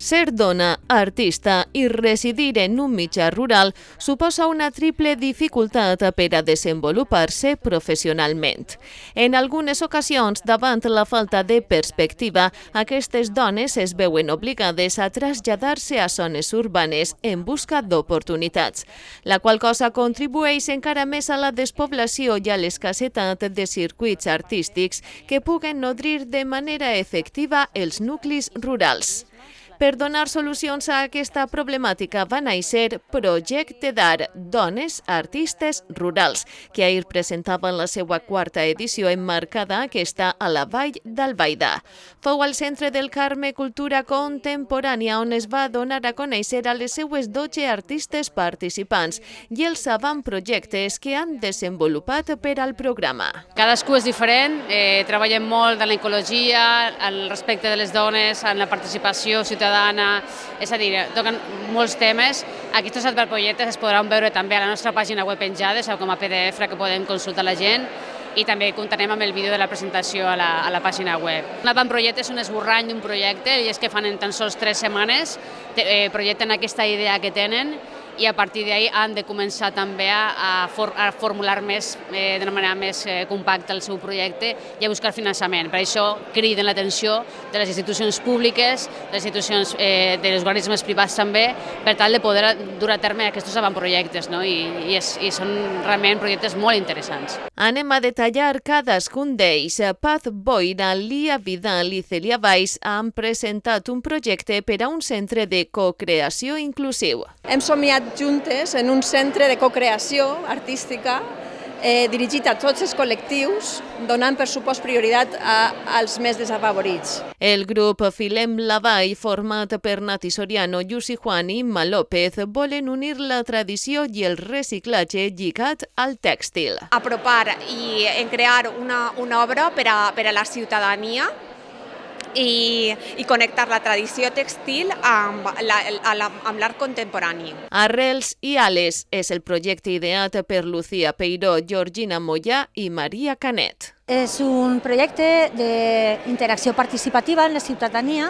Ser dona, artista i residir en un mitjà rural suposa una triple dificultat per a desenvolupar-se professionalment. En algunes ocasions, davant la falta de perspectiva, aquestes dones es veuen obligades a traslladar-se a zones urbanes en busca d'oportunitats, la qual cosa contribueix encara més a la despoblació i a l'escassetat de circuits artístics que puguen nodrir de manera efectiva els nuclis rurals. Per donar solucions a aquesta problemàtica va néixer Projecte d'Art, Dones Artistes Rurals, que ahir presentava la seva quarta edició emmarcada aquesta a la Vall d'Albaida. Fou al Centre del Carme Cultura Contemporània on es va donar a conèixer a les seues 12 artistes participants i els avantprojectes que han desenvolupat per al programa. Cadascú és diferent, treballem molt en l'ecologia, el respecte de les dones, en la participació ciutadana, és a dir, toquen molts temes. Aquests avantprojectes es podran veure també a la nostra pàgina web penjades o com a PDF que podem consultar la gent i també comptarem amb el vídeo de la presentació a la pàgina web. Un avantprojecte és un esborrany d'un projecte i és que fan en tan sols 3 setmanes, projecten aquesta idea que tenen i a partir d'ahir han de començar també a formular d'una manera més compacta el seu projecte i a buscar finançament. Per això criden l'atenció de les institucions públiques, de les institucions dels organismes privats també, per tal de poder dur a terme aquests avantprojectes, no? I són realment projectes molt interessants. Anem a detallar cadascun d'ells. Paz Boira, Lia Vidal i Celia Valls han presentat un projecte per a un centre de cocreació inclusiu. Hem somiat juntes en un centre de cocreació artística dirigit a tots els col·lectius, donant per supost prioritat als més desafavorits. El grup Filem la Vall, format per Nati Soriano, Llucy Juan i Imma López, volen unir la tradició i el reciclatge lligat al tèxtil. Apropar i crear una obra per a la ciutadania i connectar la tradició textil amb l'art contemporani. Arrels i ales és el projecte ideat per Lucía Peiró, Georgina Mollà i Maria Canet. És un projecte d'interacció participativa en la ciutadania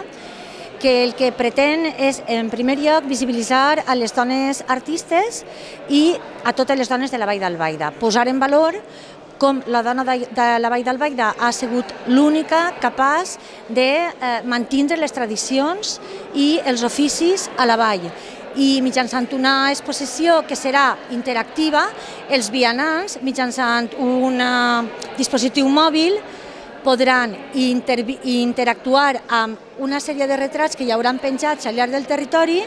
que el que pretén és, en primer lloc, visibilitzar a les dones artistes i a totes les dones de la Vall d'Albaida, posar en valor com la dona de la Vall d'Albaida ha sigut l'única capaç de mantenir les tradicions i els oficis a la vall. I mitjançant una exposició que serà interactiva, els vianants, mitjançant un dispositiu mòbil, podran interactuar amb una sèrie de retrats que hi hauran penjats al llarg del territori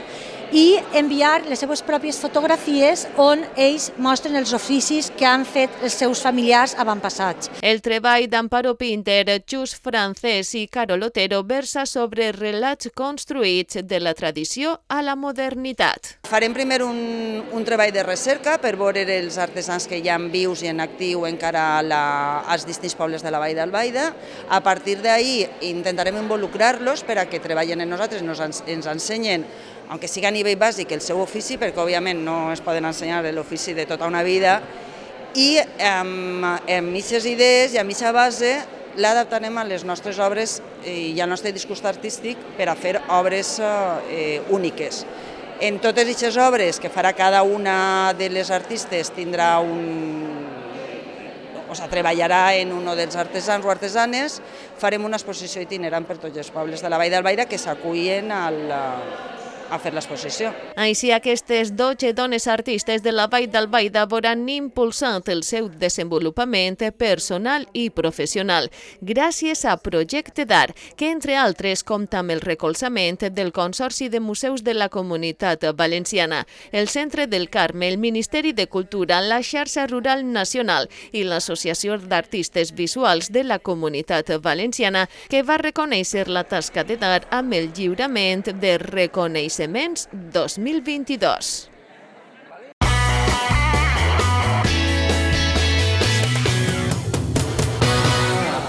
i enviar les seves pròpies fotografies on ells mostren els oficis que han fet els seus familiars avantpassats. El treball d'Amparo Pinter, Xus Francés i Carol Otero versa sobre relats construïts de la tradició a la modernitat. Farem primer un treball de recerca per veure els artesans que hi ha vius i en actiu encara als distints pobles de la Vall d'Albaida. A partir d'ahir intentarem involucrar-los per a que treballen en nosaltres, ens ensenyen, aunque siga a nivell bàsic, el seu ofici, perquè òbviament no es poden ensenyar l'ofici de tota una vida, i amb aquestes idees i amb aquesta base l'adaptarem a les nostres obres i al nostre discurs artístic per a fer obres úniques. En totes aquestes obres que farà cada una de les artistes treballarà en un dels artesans o artesanes, farem una exposició itinerant per tots els pobles de la Vall d'Albaida que s'acullen a fer l'exposició. Així, aquestes 12 dones artistes de la Vall d'Albaida veuran impulsat el seu desenvolupament personal i professional gràcies a Projecte d'Art, que entre altres compta amb el recolzament del Consorci de Museus de la Comunitat Valenciana, el Centre del Carme, el Ministeri de Cultura, la Xarxa Rural Nacional i l'Associació d'Artistes Visuals de la Comunitat Valenciana, que va reconèixer la tasca de d'art amb el lliurament de reconeixements 2022.